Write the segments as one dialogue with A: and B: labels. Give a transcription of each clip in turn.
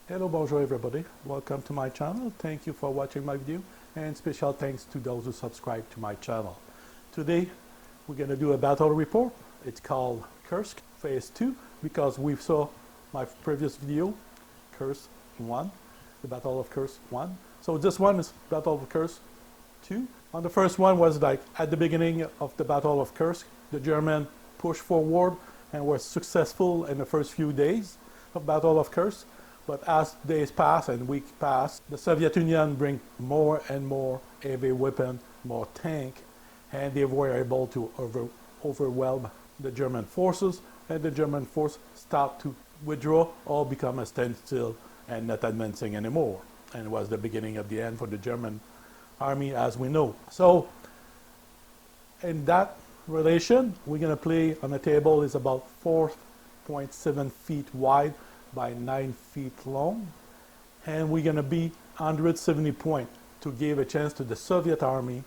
A: Hello, bonjour everybody. Welcome to my channel. Thank you for watching my video and special thanks to those who subscribe to my channel. Today we're going to do a battle report. It's called Kursk Phase 2 because we saw my previous video, Kursk 1, the Battle of Kursk 1. So this one is Battle of Kursk 2. On the first one was like at the beginning of the Battle of Kursk, the German pushed forward and were successful in the first few days of Battle of Kursk. But as days pass and weeks pass, the Soviet Union bring more and more heavy weapon, more tank, and they were able to overwhelm the German forces, and the German force start to withdraw or become a standstill and not advancing anymore. And it was the beginning of the end for the German army as we know. So in that relation, we're going to play on a table is about 4.7 feet wide by 9 feet long, and we're going to be 170 points to give a chance to the Soviet army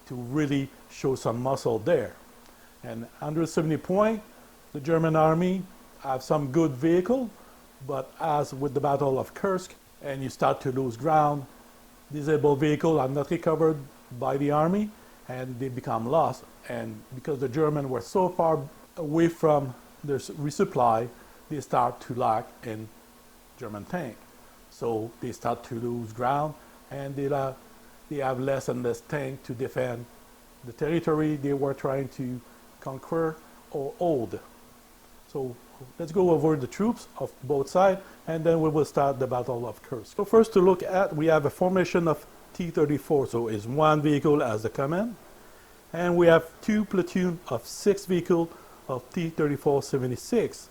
A: to really show some muscle there. And 170 points, the German army have some good vehicle, but as with the Battle of Kursk, and you start to lose ground, disabled vehicles are not recovered by the army, and they become lost. And because the Germans were so far away from their resupply, they start to lack in German tank. So they start to lose ground, and they have less and less tank to defend the territory they were trying to conquer or hold. So let's go over the troops of both sides, and then we will start the Battle of Kursk. So first to look at, we have a formation of T-34, so it's one vehicle as the command, and we have two platoon of 6 vehicles of T-34-76.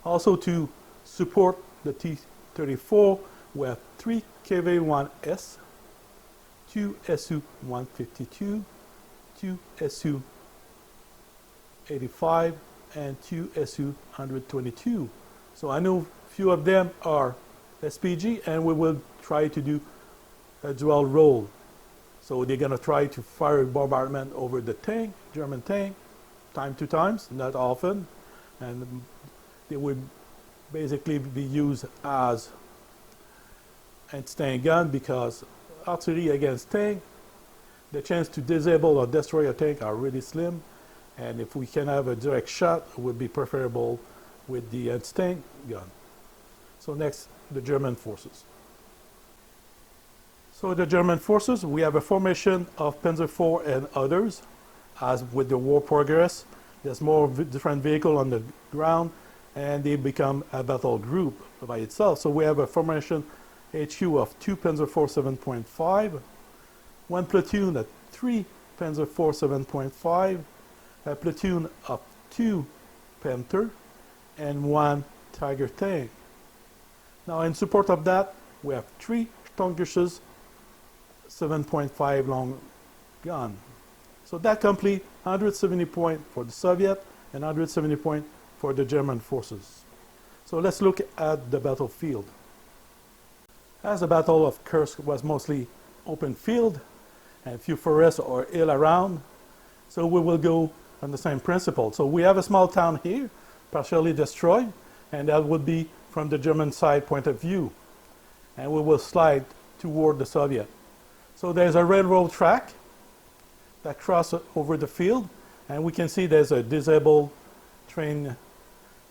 A: Also to support the T-34, we have 3 KV-1S, 2 Su-152, 2 Su-85, and 2 Su-122. So I know a few of them are SPG, and we will try to do a dual role. So they're going to try to fire bombardment over the tank, German tank, time to times, not often, and they would basically be used as anti-tank gun because artillery against tank, the chance to disable or destroy a tank are really slim, and if we can have a direct shot, it would be preferable with the anti-tank gun. So next, the German forces. So the German forces, we have a formation of Panzer IV and others. As with the war progress, there's more different vehicles on the ground, and they become a battle group by itself. So we have a formation HQ of 2 Panzer IV 7.5, 1 platoon at 3 Panzer IV 7.5, a platoon of 2 Panther, and 1 Tiger tank. Now in support of that, we have 3 Sturmgeschütz 7.5 long gun. So that complete 170 points for the Soviet and 170 points for the German forces. So let's look at the battlefield. As the Battle of Kursk was mostly open field and few forests or hill around, so we will go on the same principle. So we have a small town here, partially destroyed, and that would be from the German side point of view. And we will slide toward the Soviet. So there's a railroad track that crosses over the field, and we can see there's a disabled train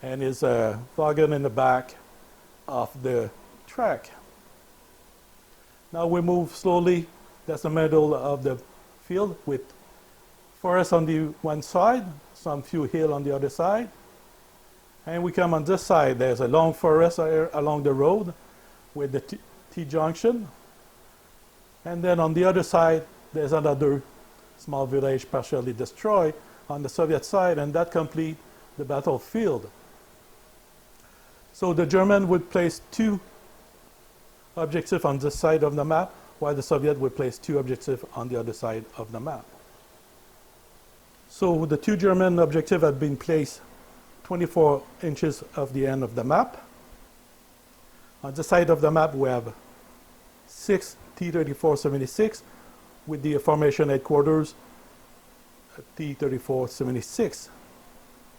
A: and is a wagon in the back of the track. Now we move slowly. That's the middle of the field with forest on the one side, some few hill on the other side. And we come on this side. There's a long forest along the road with the T-junction. And then on the other side, there's another small village partially destroyed on the Soviet side, and that completes the battlefield. So the German would place 2 objectives on this side of the map, while the Soviet would place 2 objectives on the other side of the map. So the 2 German objectives have been placed 24 inches of the end of the map. On the side of the map, we have 6 T-34-76 with the formation headquarters T-34-76.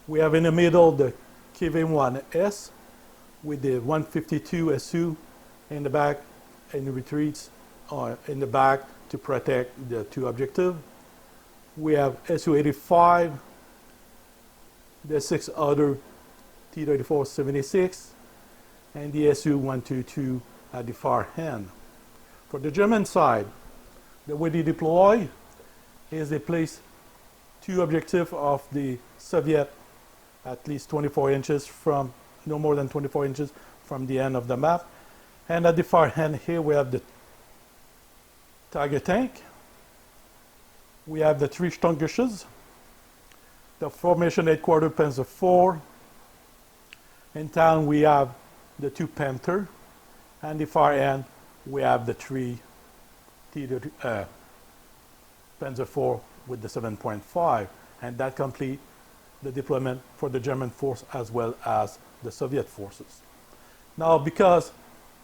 A: We have in the middle the KV-1S with the 152 SU in the back and retreats in the back to protect the two objectives. We have Su-85, the 6 other T-34-76, and the Su-122 at the far end. For the German side, the way they deploy is they place two objectives of the Soviet at least 24 inches from, no more than 24 inches from the end of the map. And at the far end here we have the Tiger tank. We have the 3 Stungisches, the formation headquarters Panzer IV. In town we have the 2 Panther, and the far end we have the 3 Panzer IV with the 7.5, and that complete the deployment for the German force as well as the Soviet forces. Now, because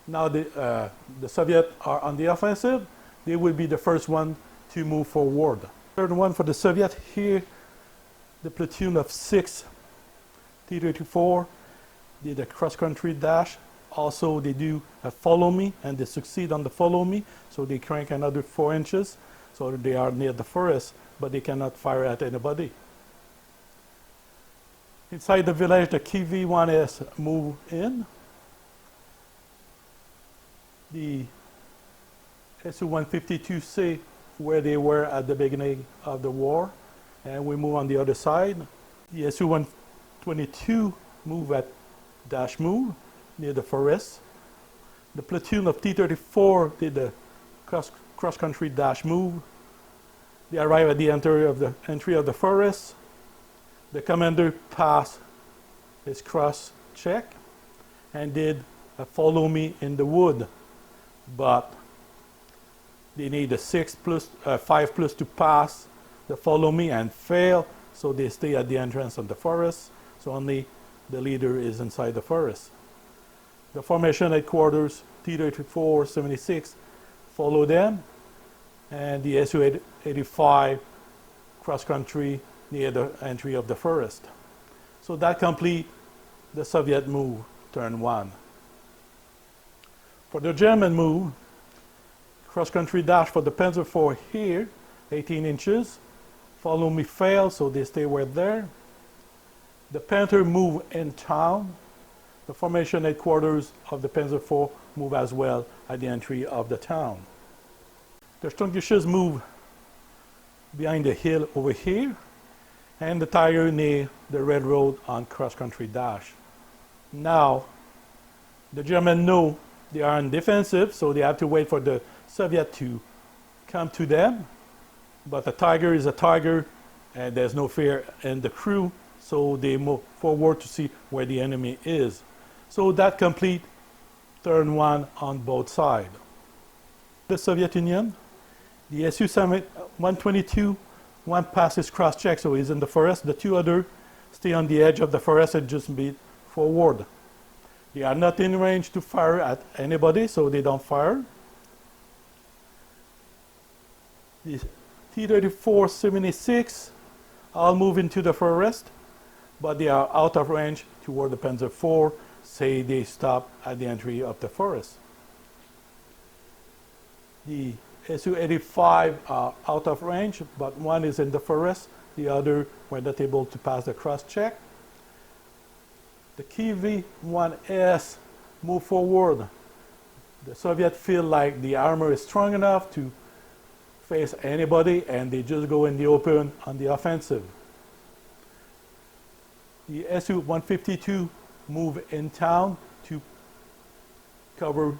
A: now the Soviets are on the offensive, they will be the first one to move forward. Third one for the Soviet here, the platoon of 6 T-34 did a cross-country dash. Also, they do a follow me, and they succeed on the follow me, so they crank another 4 inches, so they are near the forest, but they cannot fire at anybody. Inside the village, the KV-1S move in. The Su-152 stay where they were at the beginning of the war, and we move on the other side. The Su-122 move at dash move near the forest. The platoon of T-34 did the cross-country dash move. They arrive at the entry of the forest. The commander passed his cross check and did a follow me in the wood, but they need a 5 plus to pass the follow me and fail, so they stay at the entrance of the forest, so only the leader is inside the forest. The formation headquarters T-34-76 follow them, and the Su-85 cross-country near the entry of the forest. So that completes the Soviet move, turn 1. For the German move, cross-country dash for the Panzer IV here, 18 inches. Follow me fail, so they stay where there. The Panther move in town. The formation headquarters of the Panzer IV move as well at the entry of the town. The Stungisches move behind the hill over here, and the Tiger near the railroad on cross-country dash. Now, the Germans know they are on defensive, so they have to wait for the Soviet to come to them. But a Tiger is a Tiger, and there's no fear in the crew, so they move forward to see where the enemy is. So that complete turn 1 on both sides. The Soviet Union, the Su-122, one passes cross-check, so he's in the forest. The 2 other stay on the edge of the forest and just beat forward. They are not in range to fire at anybody, so they don't fire. The T-34-76 all move into the forest, but they are out of range toward the Panzer IV, say they stop at the entry of the forest. The Su-85 are out of range, but one is in the forest, the other were not able to pass the cross-check. The KV-1S move forward. The Soviets feel like the armor is strong enough to face anybody, and they just go in the open on the offensive. The Su-152 move in town to cover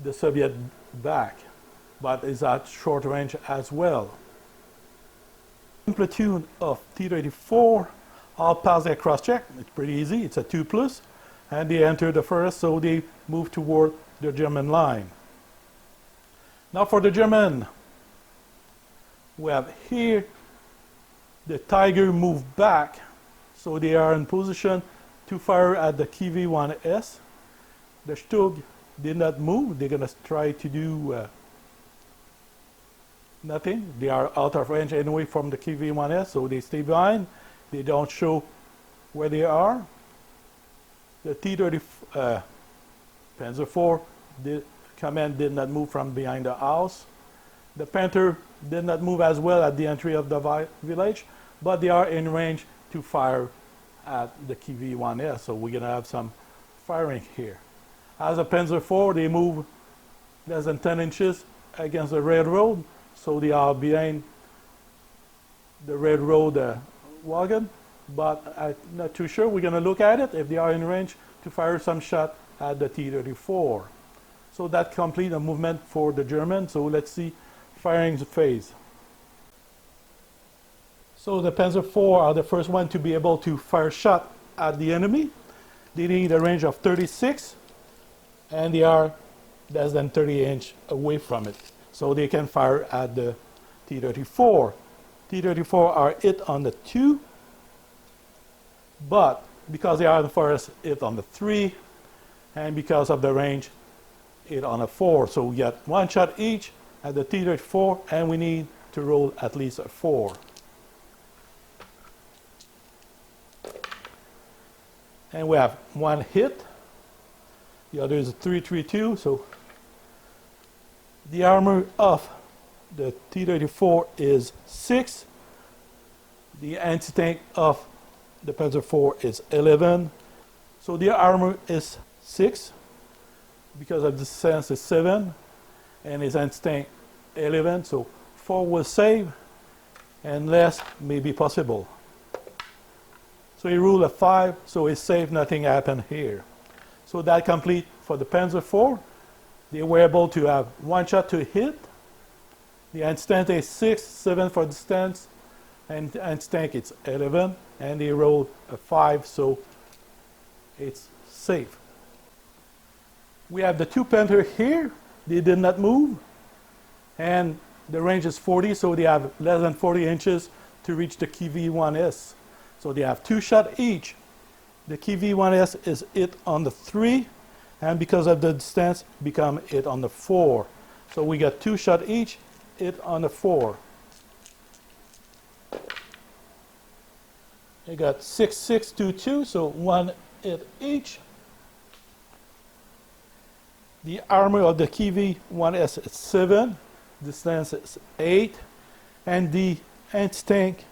A: the Soviet back, but is at short range as well. One platoon of T-34 all pass their cross-check. It's pretty easy. It's a 2+, and they enter the forest, so they move toward the German line. Now for the German, we have here the Tiger move back, so they are in position to fire at the KV-1S. The Stug did not move. They're going to try to do nothing. They are out of range anyway from the KV-1S, so they stay behind. They don't show where they are. The T-30 Panzer IV the command did not move from behind the house. The Panther did not move as well at the entry of the village, but they are in range to fire at the KV-1S, so we're going to have some firing here. As a Panzer IV, they move less than 10 inches against the railroad, so they are behind the railroad wagon, but I'm not too sure. We're going to look at it if they are in range to fire some shot at the T-34. So that completes the movement for the German. So let's see firing phase. So the Panzer IV are the first one to be able to fire shot at the enemy. They need a range of 36, and they are less than 30 inches away from it. So they can fire at the T-34. T-34 are hit on the 2, but because they are in the forest, hit on the 3, and because of the range, hit on a 4. So we get one shot each at the T-34, and we need to roll at least a 4. And we have one hit. The other is a 332. So the armor of the T-34 is 6. The anti-tank of the Panzer IV is 11. So the armor is 6 because of the distance is 7, and his anti-tank 11. So 4 will save, and less may be possible. So he ruled a 5, so it's safe, nothing happened here. So that complete for the Panzer IV. They were able to have one shot to hit. The anti-tank is 6, 7 for distance, and the anti-tank is 11, and they rolled a 5, so it's safe. We have the two Panther here. They did not move, and the range is 40, so they have less than 40 inches to reach the KV-1S. So they have 2 shots each. The KV-1S is hit on the 3, and because of the distance, become hit on the 4. So we got 2 shots each, hit on the 4. They got 6, 6, 2, 2, so 1 hit each. The armor of the KV-1S is 7, distance is 8, and the anti-tank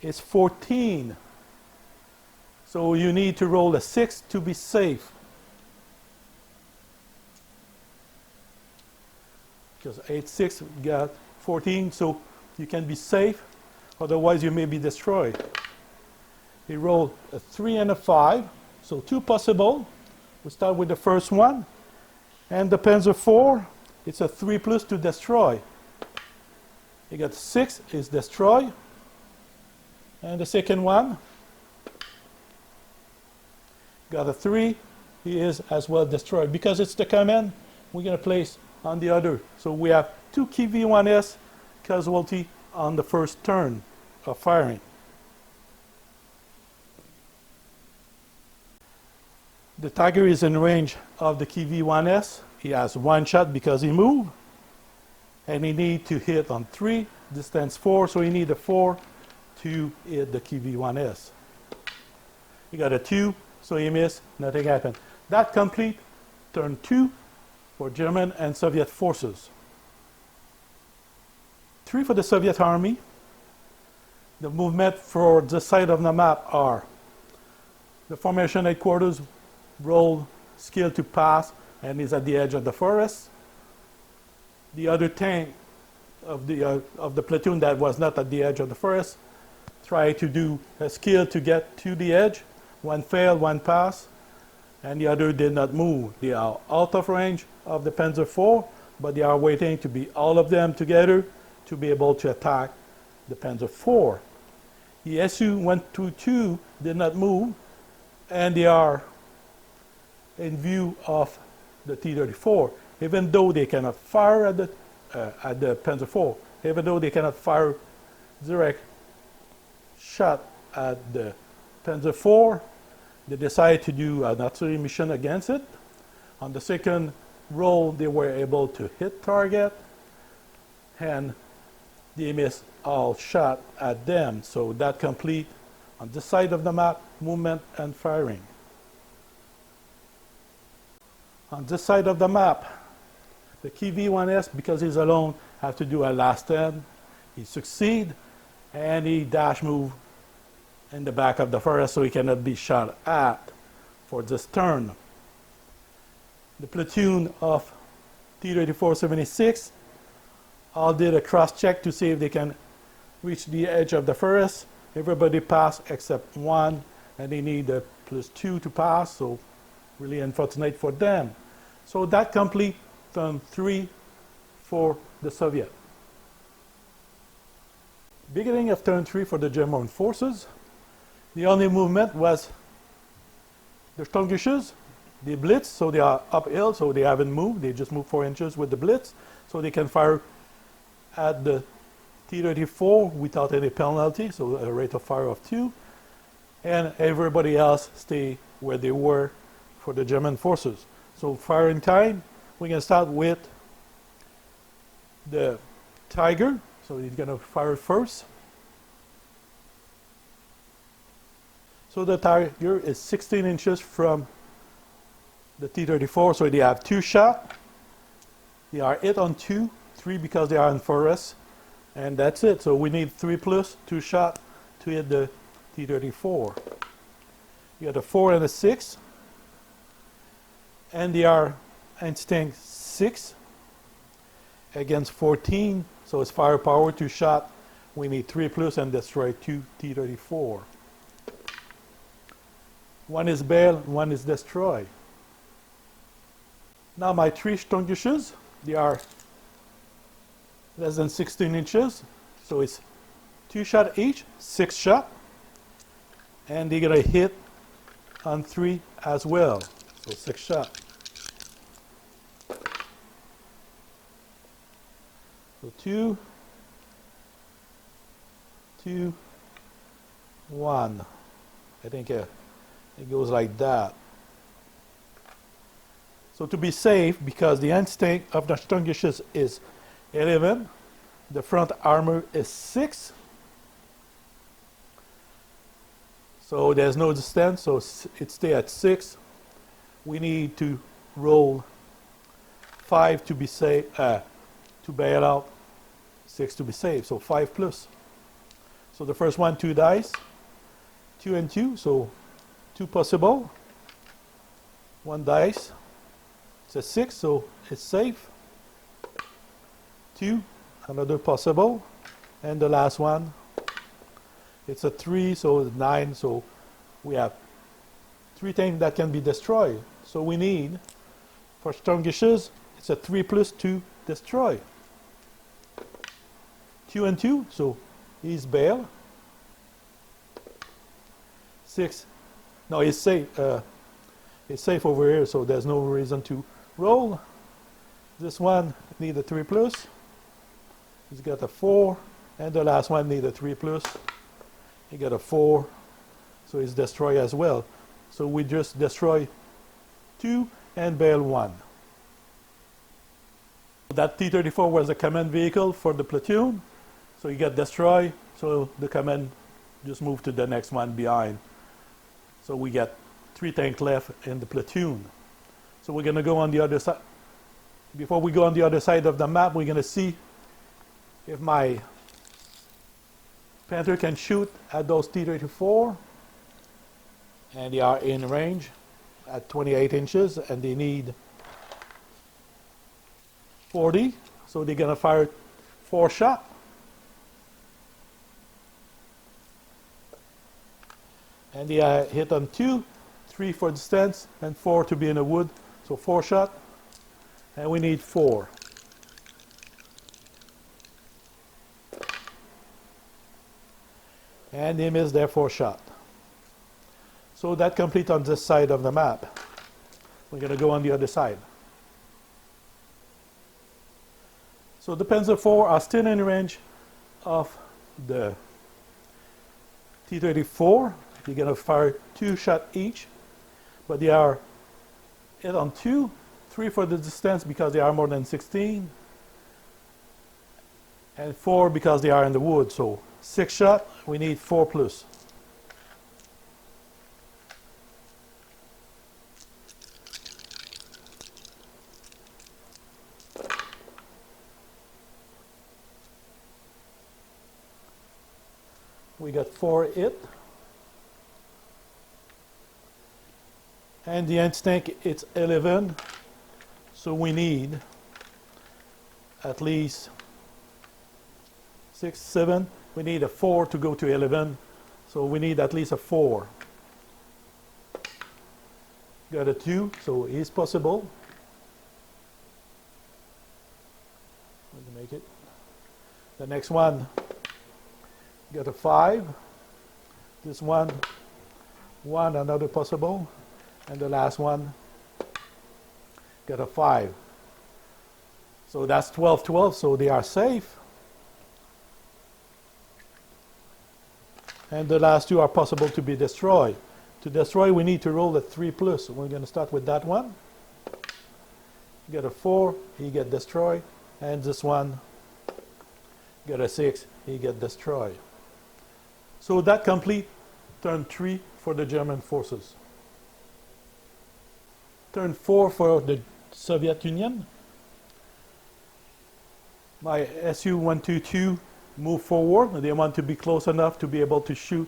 A: is 14. So you need to roll a 6 to be safe. Because 8, 6 got 14, so you can be safe. Otherwise, you may be destroyed. He rolled a 3 and a 5, so 2 possible. We start with the first one. And the Panzer IV, it's a 3 plus to destroy. He got 6, is destroy. And the second one got a 3, he is as well destroyed. Because it's the command, we're going to place on the other. So we have 2 KV-1S casualty on the first turn of firing. The Tiger is in range of the KV-1S. He has 1 shot because he moved. And he needs to hit on 3, distance 4, so he needs a 4 to hit the KV-1S. He got a 2, so he missed, nothing happened. That complete turn 2 for German and Soviet forces. 3 for the Soviet Army. The movement for this side of the map are the formation headquarters roll skill to pass and is at the edge of the forest. The other tank of the platoon that was not at the edge of the forest tried to do a skill to get to the edge. One failed, one passed, and the other did not move. They are out of range of the Panzer IV, but they are waiting to be all of them together to be able to attack the Panzer IV. The Su-122 did not move, and they are in view of the T-34. Even though they cannot fire at the Panzer IV, even though they cannot fire direct shot at the Panzer IV, they decided to do an artillery mission against it. On the second roll, they were able to hit target, and they missed all shot at them. So that complete on this side of the map, movement and firing. On this side of the map, the key V1S, because he's alone, have to do a last stand. He succeed, and he dash move in the back of the forest so he cannot be shot at for this turn. The platoon of T-34-76 all did a cross check to see if they can reach the edge of the forest. Everybody passed except one, and they need a +2 to pass, so really unfortunate for them. So that complete turn 3 for the Soviet. Beginning of turn 3 for the German forces, the only movement was the Sturmgeschütze. They blitz, so they are uphill, so they haven't moved. They just moved 4 inches with the blitz, so they can fire at the T-34 without any penalty, so a rate of fire of 2. And everybody else stay where they were for the German forces. So firing time, we can start with the Tiger. So he's going to fire first. So the Tiger is 16 inches from the T-34, so they have 2 shots. They are hit on 2, 3 because they are in forest, and that's it. So we need 3 plus 2 shots to hit the T-34. You got a 4 and a 6, and they are instinct 6 against 14, so it's firepower 2 shot. We need 3 plus and destroy 2 T-34. One is bail, one is destroy. Now my 3 Sturmgeschütze, they are less than 16 inches, so it's 2 shots each, 6 shots, and they're going to hit on 3 as well, so 6 shots. So 2, 2, 1. I think it goes like that. So to be safe, because the instinct of the Sturmgeschütze is 11, the front armor is 6. So there's no distance, so it stays at 6. We need to roll 5 to be safe, to bail out, 6 to be safe, so 5 plus. So the first one, 2 dice, 2 and 2, so 2 possible. 1 dice, it's a 6, so it's safe. 2, another possible, and the last one, it's a 3, so it's 9, so we have 3 things that can be destroyed. So we need, for Sturmgeschütze, it's a 3 plus 2 destroy. 2 and 2, so he's bail. 6, no, he's safe. It's safe over here, so there's no reason to roll. This one need a 3 plus. He's got a 4, and the last one need a 3 plus. He got a 4, so he's destroy as well. So we just destroy 2 and bail 1. That T-34 was a command vehicle for the platoon, so he got destroyed. So the command just moved to the next one behind. So we got 3 tanks left in the platoon. So we're going to go on the other side. Before we go on the other side of the map, we're going to see if my Panther can shoot at those T-34. And they are in range at 28 inches, and they need 40. So they're going to fire 4 shots. And they are hit on 2, 3 for distance, and 4 to be in the wood. So 4 shots, and we need 4. And they missed their 4 shot. So that completes on this side of the map. We're going to go on the other side. So the Panzer IV are still in range of the T-34. They're going to fire 2 shots each, but they are hit on 2, 3 for the distance because they are more than 16, and 4 because they are in the wood. So 6 shots, we need 4 plus. We got 4 hit. And the anti-tank, it's 11. So we need at least 6, 7. We need a 4 to go to 11. So we need at least a 4. Got a 2, so it's possible. Let me make it. The next one, got a 5. This one, another possible. And the last one, got a 5. So that's 12, 12, so they are safe. And the last 2 are possible to be destroyed. To destroy, we need to roll a 3+. We're going to start with that one. Get a 4, he get destroyed. And this one, get a 6, he get destroyed. So that complete turn 3 for the German forces. Turn 4 for the Soviet Union. My Su-122 move forward. They want to be close enough to be able to shoot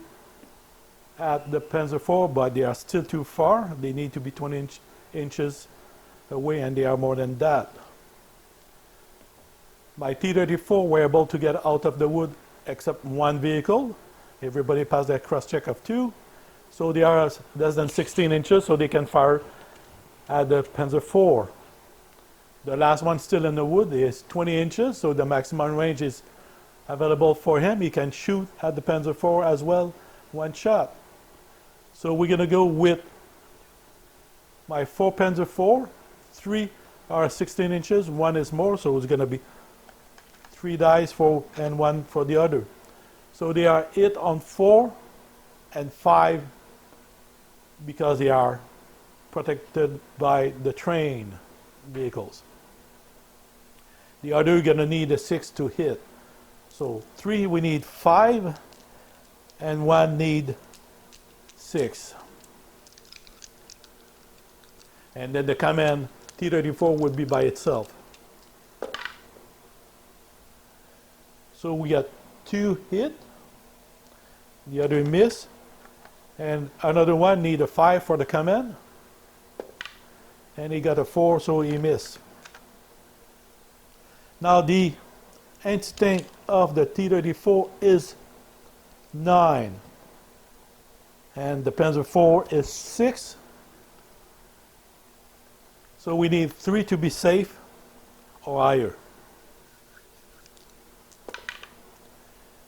A: at the Panzer IV, but they are still too far. They need to be 20 inches away, and they are more than that. My T-34 were able to get out of the wood except one vehicle. Everybody passed their cross-check of 2. So they are less than 16 inches, so they can fire at the Panzer IV. The last one still in the wood is 20 inches, so the maximum range is available for him. He can shoot at the Panzer IV as well, one shot. So we're going to go with my 4 Panzer IV. 3 are 16 inches, 1 is more, so it's going to be 3 dice for and 1 for the other. So they are hit on 4 and 5 because they are protected by the train vehicles. The other, you're going to need a 6 to hit. So 3 we need 5 and 1 need 6. And then the command T-34 would be by itself. So we got 2 hit, the other miss, and another one need a 5 for the command. And he got a 4, so he missed. Now the anti-tank of the T-34 is 9. And the Panzer IV is 6. So we need 3 to be safe or higher.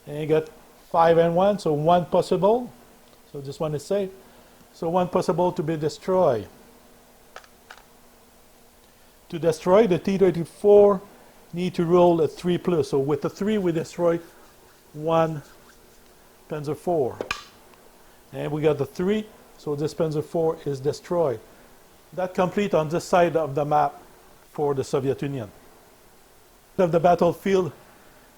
A: And you got 5 and 1, so 1 possible. So this one is safe. So 1 possible to be destroyed. To destroy the T-34, need to roll a 3+. So with the 3, we destroy 1 Panzer IV. And we got the 3, so this Panzer IV is destroyed. That complete on this side of the map for the Soviet Union. Of the battlefield,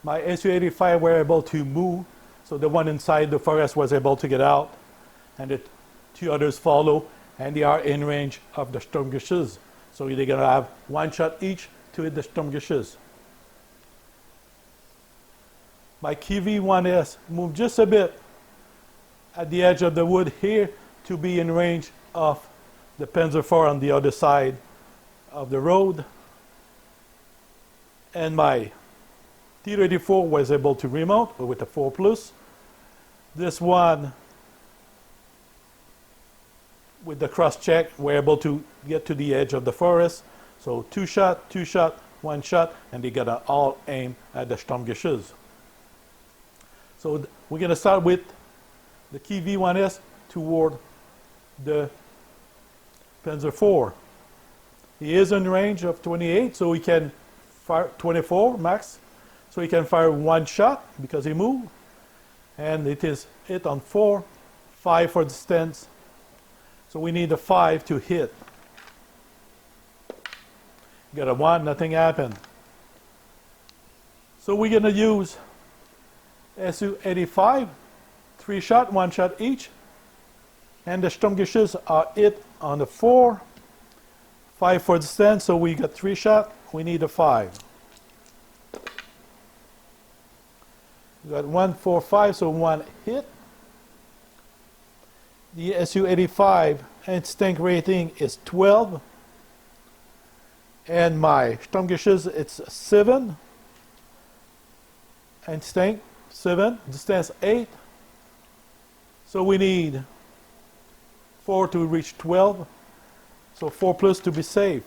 A: my Su-85 were able to move, so the one inside the forest was able to get out, and the 2 others follow, and they are in range of the Sturmgeschütz. So they're going to have 1 shot each to hit the Sturmgeschütz. My KV-1S moved just a bit at the edge of the wood here to be in range of the Panzer IV on the other side of the road. And my T-34 was able to remote with a 4+. This one, with the cross-check, we're able to get to the edge of the forest. So 2 shot, 2 shot, 1 shot, and they got all aim at the Sturmgeschütz. So we're going to start with the KV-1S toward the Panzer IV. He is in range of 28, so he can fire 24 max. So he can fire 1 shot because he moved. And it is hit on 4, 5 for distance. So we need a 5 to hit. Got a 1, nothing happened. So we're going to use Su-85, 3 shot, 1 shot each. And the Sturmgeschütz are hit on the 4, 5 for distance, so we got 3 shot, we need a 5. We got 1, 4, 5, so 1 hit. The Su-85 instinct rating is 12. And my Stammgeschoss, it's 7. Instinct, 7. Distance, 8. So we need 4 to reach 12. So 4 plus to be safe.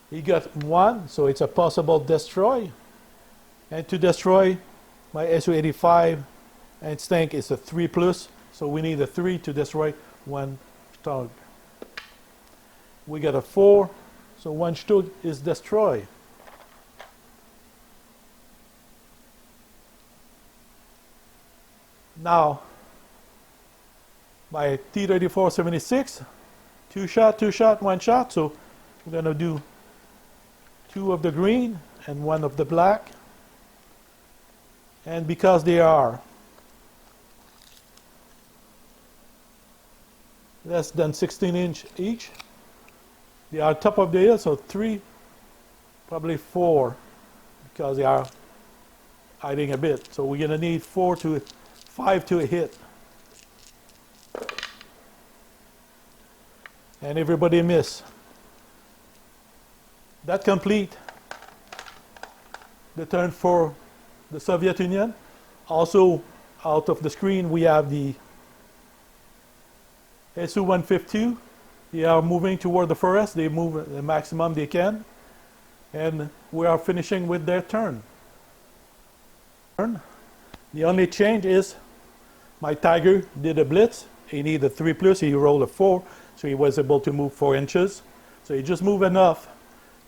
A: He got 1, so it's a possible destroy. And to destroy, my Su-85 instinct is a 3 plus. So we need a 3 to destroy 1 Stug. We got a 4, so 1 Stug is destroyed. Now, my T-34-76, 2 shot, 1 shot. So we're going to do 2 of the green and 1 of the black. And because they are less than 16 inch each, they are top of the hill, so 3, probably 4, because they are hiding a bit. So we're going to need 4 to 5 to hit. And everybody miss. That complete the turn for the Soviet Union. Also, out of the screen, we have the Su-152. They are moving toward the forest. They move the maximum they can. And we are finishing with their turn. The only change is my Tiger did a blitz. He needed a 3 plus. He rolled a 4. So he was able to move 4 inches. So he just moved enough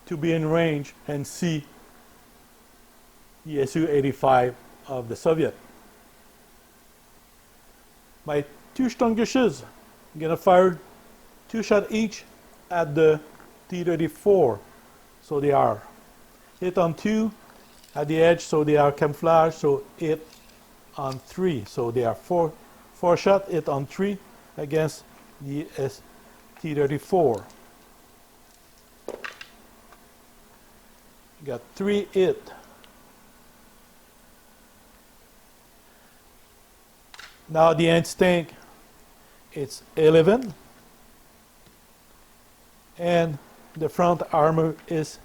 A: to be in range and see the Su-85 of the Soviet. My 2 Stammgeschüsse, I'm going to fire 2 shots each at the T-34. So they are hit on 2 at the edge, so they are camouflage, so hit on 3. So they are 4 shot hit on 3 against the T-34. Got 3 hit. Now the instinct, it's 11. And the front armor is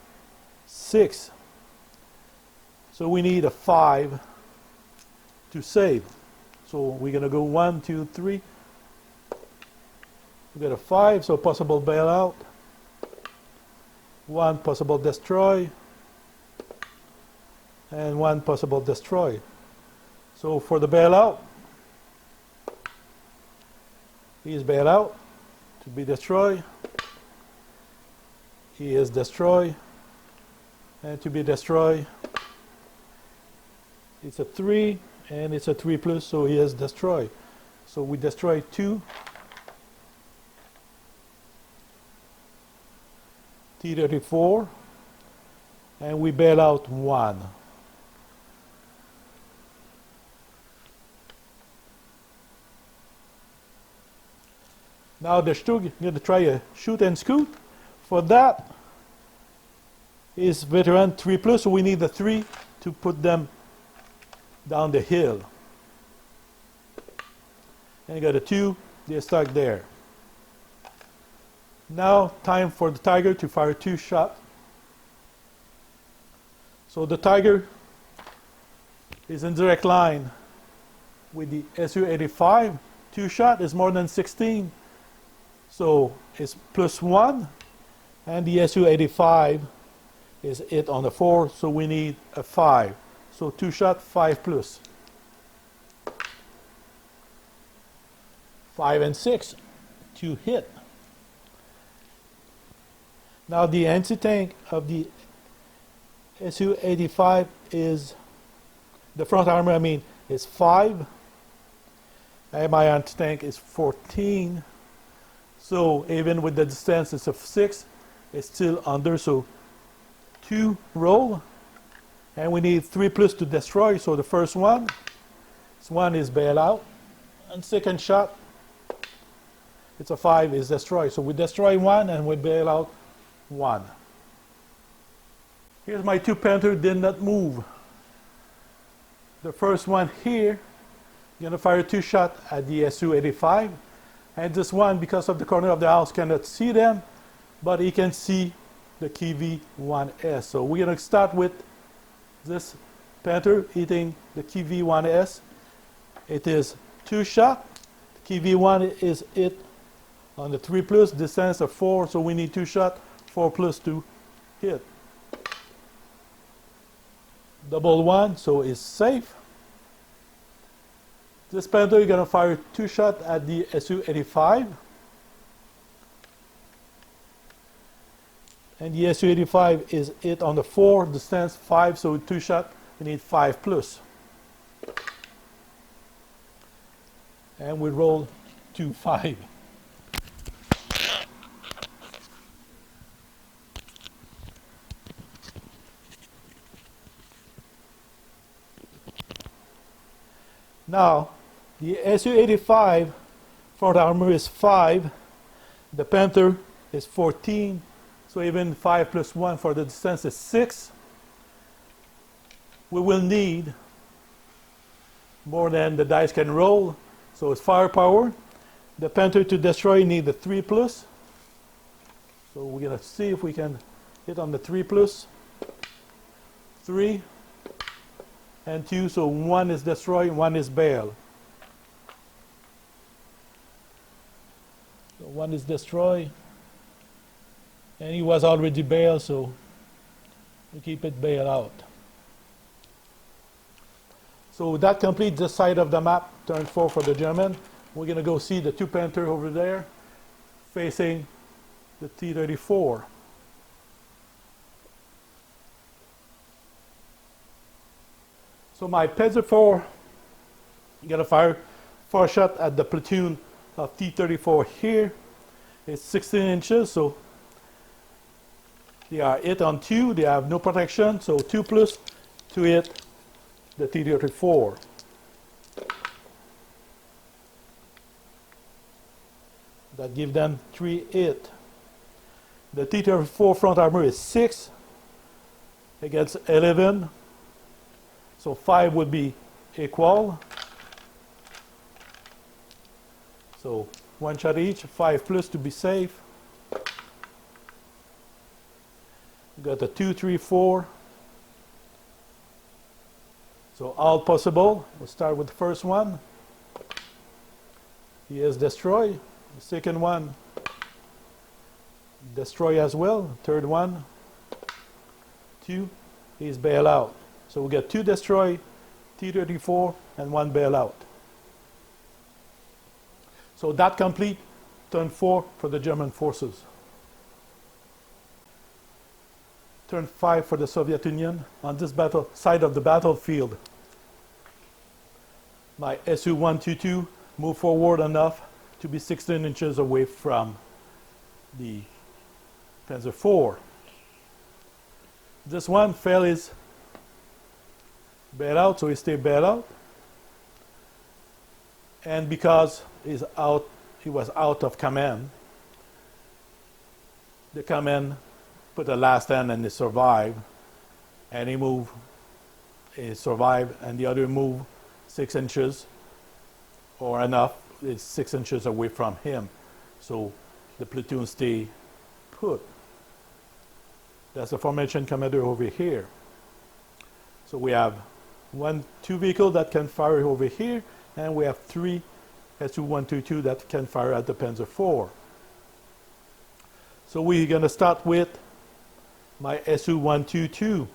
A: 6. So we need a 5 to save. So we're going to go 1, 2, 3. We got a 5, so possible bailout. 1 possible destroy. And 1 possible destroy. So for the bailout, he is bailed out to be destroyed. He is destroyed. And to be destroyed, it's a 3 and it's a 3 plus, so he is destroyed. So we destroy 2 T-34 and we bail out 1. Now the Stug going to try a shoot and scoot. For that is veteran 3 plus, so we need the 3 to put them down the hill. And you got a 2, they're stuck there. Now time for the Tiger to fire 2 shots. So the Tiger is in direct line with the Su-85. 2 shot is more than 16. So it's +1, and the Su-85 is hit on the 4, so we need a 5. So 2 shot, 5 plus. 5 and 6 to hit. Now the anti-tank of the Su-85 is, the front armor I mean, is 5. And my anti-tank is 14. So even with the distance it's of 6, it's still under, so 2 roll. And we need 3 plus to destroy, so the first one, this one is bail out. And second shot, it's a 5, is destroyed. So we destroy 1 and we bail out 1. Here's my 2 Panther, did not move. The first one here, you're going to fire 2 shots at the Su-85. And this one, because of the corner of the house, cannot see them, but he can see the KV-1S. So we're going to start with this Panther hitting the KV-1S. It is 2 shots. KV-1 is hit on the 3+, distance of 4, so we need 2 shots, 4+ to hit. Double 1, so it's safe. This Panther, you're going to fire 2 shots at the Su-85. And the Su-85 is hit on the 4, distance 5, so 2 shots, we need 5+. And we roll to 5. Now, the Su-85 front armor is 5, the Panther is 14, so even 5 + 1 for the distance is 6. We will need more than the dice can roll, so it's firepower. The Panther to destroy need the 3+, so we're going to see if we can hit on the 3+. 3 and 2, so 1 is destroyed, 1 is bail. So 1 is destroyed, and he was already bailed, so we keep it bailed out. So that completes this side of the map, turn 4 for the German. We're going to go see the 2 Panther over there facing the T-34. So my Panzer IV, I'm going to fire 4 shots at the platoon of T-34 here. It's 16 inches, so they are hit on 2. They have no protection, so 2+ to hit the T-34. That gives them 3 hit. The T-34 front armor is 6 against 11. So 5 would be equal. So 1 shot each, 5+ to be safe. We got the 2, 3, 4. So all possible. We'll start with the first one. He is destroyed. The second one, destroy as well. Third one, 2, he's bail out. So we got 2 destroy, T-34, and 1 bailout. So that complete turn 4 for the German forces. Turn 5 for the Soviet Union. On this side of the battlefield, my Su-122 moved forward enough to be 16 inches away from the Panzer IV. This one fell his bail out, so he stayed bail out. And because he was out of command, the command put a last stand and he survived. And he survived, and the other moved 6 inches or enough, is 6 inches away from him. So the platoon stay put. That's the formation commander over here. So we have 2 vehicles that can fire over here, and we have 3 Su-122 that can fire at the Panzer IV. So we're going to start with my Su-122.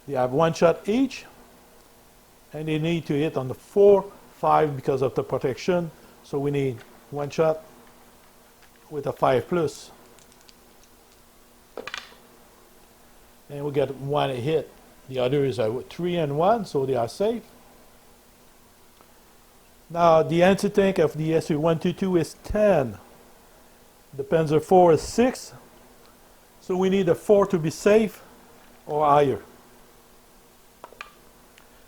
A: They have 1 shot each, and they need to hit on the 4, 5 because of the protection. So we need 1 shot with a 5+. And we get 1 hit. The other is a 3 and 1, so they are safe. Now the anti-tank of the Su-122 is 10. The Panzer IV is 6. So we need a 4 to be safe or higher.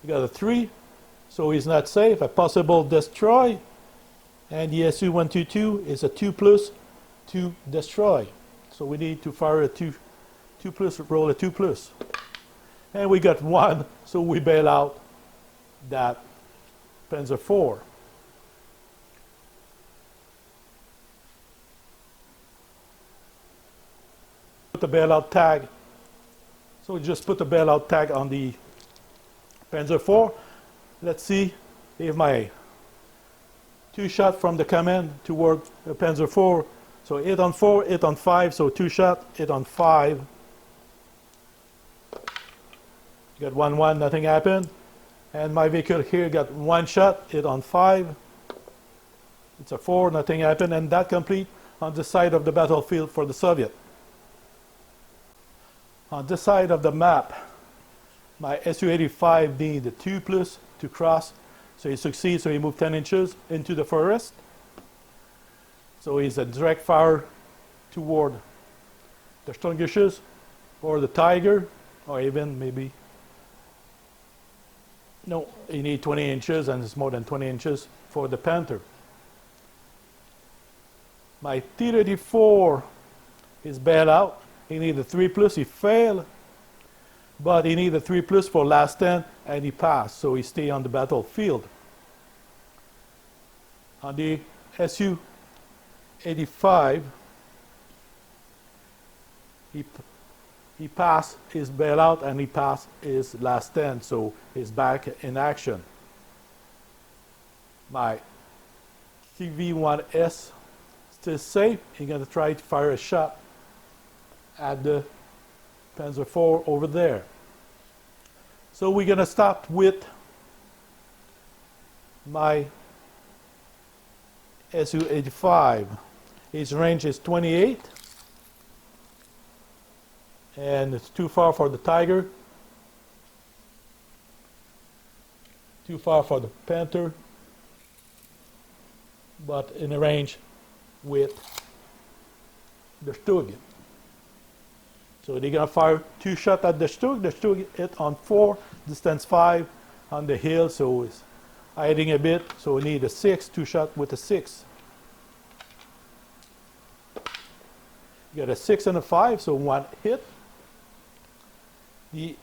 A: We got a 3, so he's not safe. A possible destroy. And the Su-122 is a 2+ to destroy. So we need to fire a 2+, roll a 2+. And we got 1, so we bail out that Panzer IV. Put the bailout tag. So we just put the bailout tag on the Panzer IV. Let's see if my two shot from the command toward the Panzer IV. So 8 on 4, 8 on 5, so two shot, 8 on 5. Got 1-1, nothing happened. And my vehicle here got one shot, 8 on 5. It's a 4, nothing happened, and that complete on the side of the battlefield for the Soviet. On this side of the map, my Su-85 need a 2+ to cross. So he succeeds, so he moved 10 inches into the forest. So he's a direct fire toward the Sturmgeschütz or the Tiger, or even maybe, no, he needs 20 inches, and it's more than 20 inches for the Panther. My T-34 is bailed out. He needs a 3+, he failed, but he needs a 3+ for last stand, and he passed, so he stayed on the battlefield. On the Su-85, he passed his bailout and he passed his last stand, so he's back in action. My TV-1S still safe. He's going to try to fire a shot at the Panzer IV over there. So we're going to start with my Su-85. His range is 28, and it's too far for the Tiger, too far for the Panther, but in a range with the Stug. So they're going to fire two shots at the Stug. The Stug hit on 4, distance 5 on the hill, so it's hiding a bit, so we need a 6, two shot with a 6. You got a 6 and a 5, so one hit. The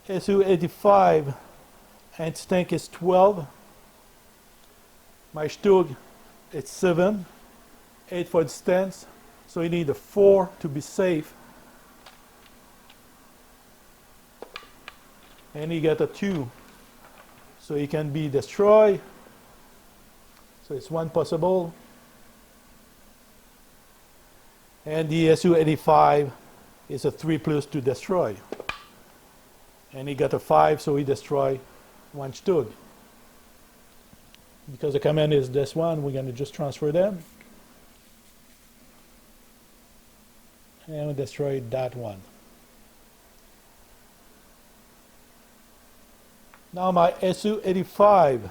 A: Su-85 anti-tank is 12. My Stug, it's 7. 8 for distance, so you need a 4 to be safe. And you get a 2, so he can be destroyed. So it's one possible. And the Su-85 is a 3+ to destroy. And he got a 5, so he destroy one Stug. Because the command is this one, we're going to just transfer them. And we destroy that one. Now my Su-85,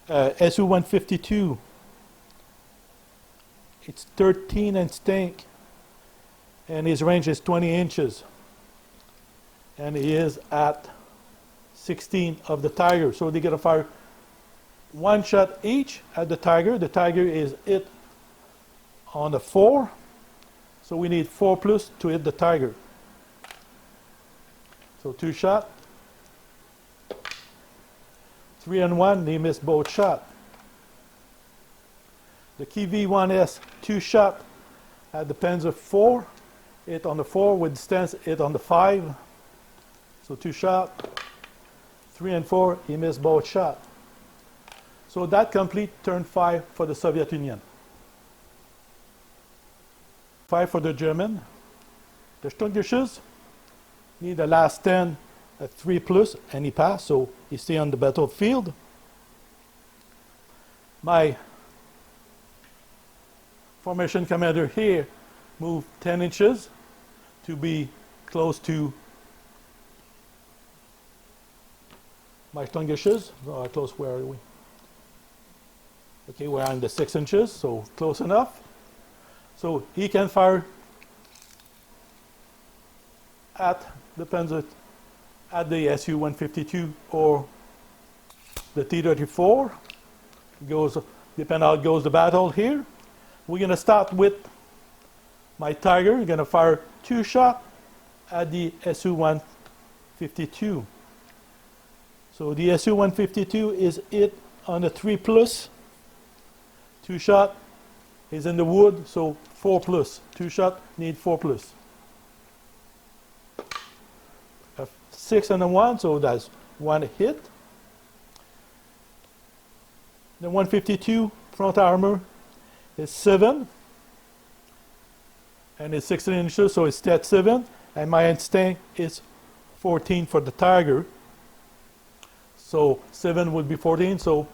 A: Su-152, it's 13 anti-tank, and his range is 20 inches. And he is at 16 of the Tiger. So they're going to fire one shot each at the Tiger. The Tiger is hit on the 4. So we need 4+ to hit the Tiger. So 2 shot. 3 and 1, they missed both shots. The KV-1S 2 shot at the Panzer IV. 8 on the 4 with distance, 8 on the 5. So 2 shot. 3 and 4, he missed both shots. So that complete turn 5 for the Soviet Union. 5 for the German. The Sturmgeschütz need the last 10 at 3+, and he passed, so he stay on the battlefield. My formation commander here moved 10 inches to be close to my Sturmgeschütz. Oh, close, where are we? Okay, we're on the 6 inches, so close enough. So he can fire at the Panzer, at the Su-152 or the T-34. Goes, depending how it goes the battle here. We're going to start with my Tiger. We're going to fire 2 shots at the Su-152. So the Su-152 is hit on the 3 plus. 2 shot is in the wood, so 4 plus. 2 shot need 4 plus. A 6 and a 1, so that's 1 hit. The 152 front armor is 7. And it's 16 inches, so it's stat 7. And my instinct is 14 for the Tiger. So 7 would be 14, so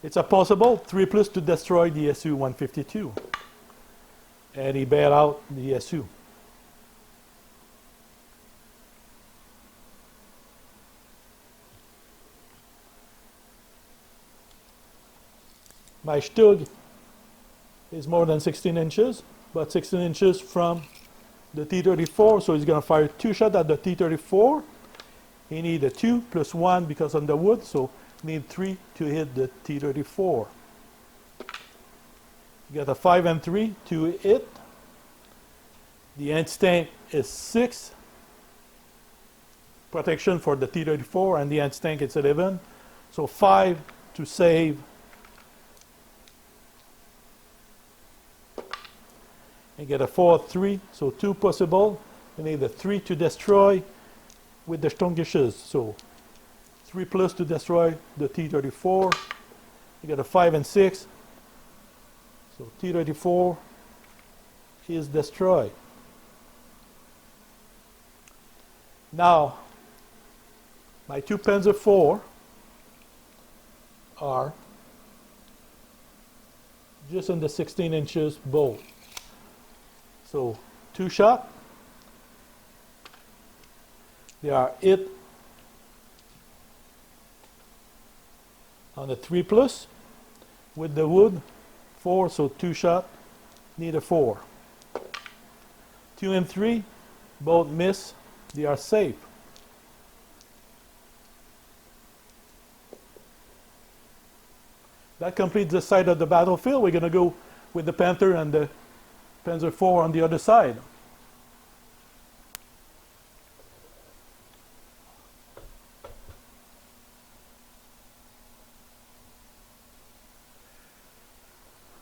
A: it's a possible 3 plus to destroy the Su-152. And he bailed out the Su. My Stug is more than 16 inches, but 16 inches from the T-34, so he's going to fire 2 shots at the T-34. He needs a 2 plus 1 because on the wood, so need 3 to hit the T-34. You got a 5 and 3 to hit. The instinct is 6. Protection for the T-34, and the instinct is 11. So 5 to save. And get a 4, 3, so 2 possible. You need a 3 to destroy with the Stungisches. So 3 plus to destroy the T-34. You get a 5 and 6. So T-34 is destroyed. Now, my 2 Panzer IV are just in the 16 inches bolt. So 2 shot. They are hit on the 3 plus with the wood. 4, so 2 shot. Need a 4. 2 and 3 both miss. They are safe. That completes the side of the battlefield. We're going to go with the Panther and the Panzer IV on the other side.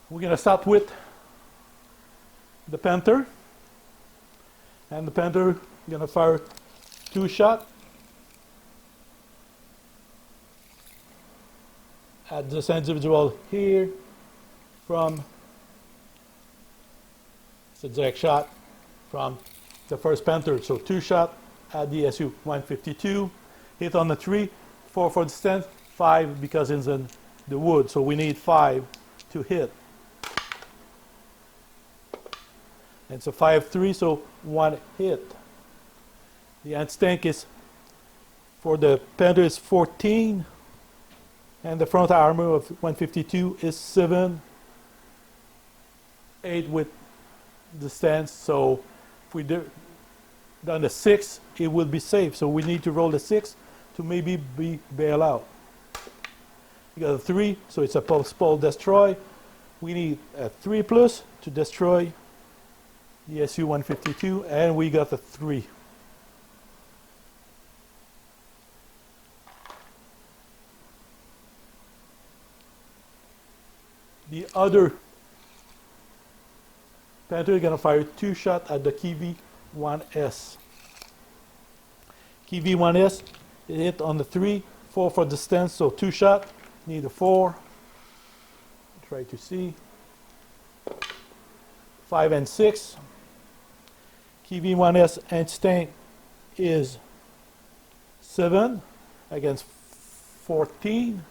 A: We're going to start with the Panther. And the Panther going to fire 2 shots at this individual here from, it's a direct shot from the first Panther. So 2 shots at the Su-152. Hit on the 3, 4 for distance, 5 because it's in the wood. So we need 5 to hit. And it's a 5-3, so 1 hit. The instinct is for the Panther is 14, and the front armor of 152 is 7, 8 with the stance. So if we done the 6, it will be safe. So we need to roll the 6 to maybe be bail out. You got a 3, so it's a possible destroy. We need a 3 plus to destroy the Su-152, and we got a 3. The other Panther is going to fire 2 shots at the KV-1S. KV-1S hit on the 3, 4 for distance, so 2 shots. Need a 4. Try to see. 5 and 6. KV-1S instinct is 7 against 14.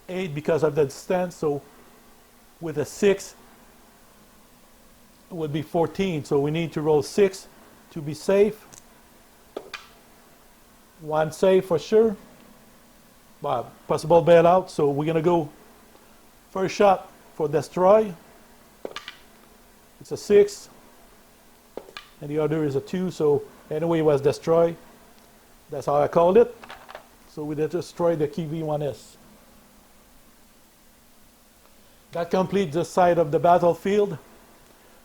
A: 8 because of the distance, so with a 6 it would be 14. So we need to roll 6 to be safe. 1 safe for sure. But possible bailout, so we're going to go first shot for destroy. It's a 6. And the other is a 2, so anyway it was destroyed. That's how I called it. So we destroyed the KV-1S. That completes this side of the battlefield.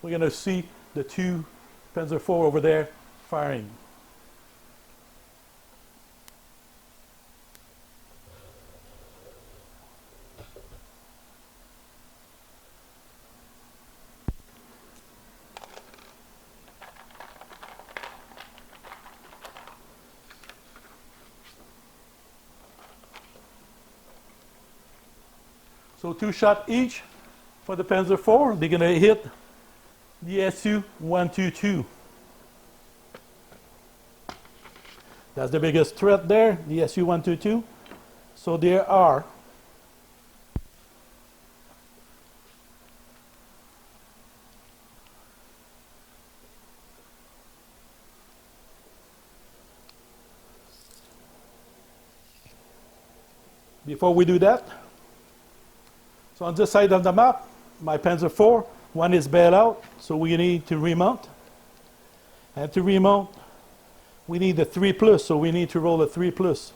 A: We're going to see the 2 Panzer IV over there firing. So 2 shots each for the Panzer IV. They're going to hit the Su-122. That's the biggest threat there, the Su-122. So there are before we do that, so on this side of the map, my Panzer IV, one is bailed out, so we need to remount. And to remount, we need a 3+, so we need to roll a 3+.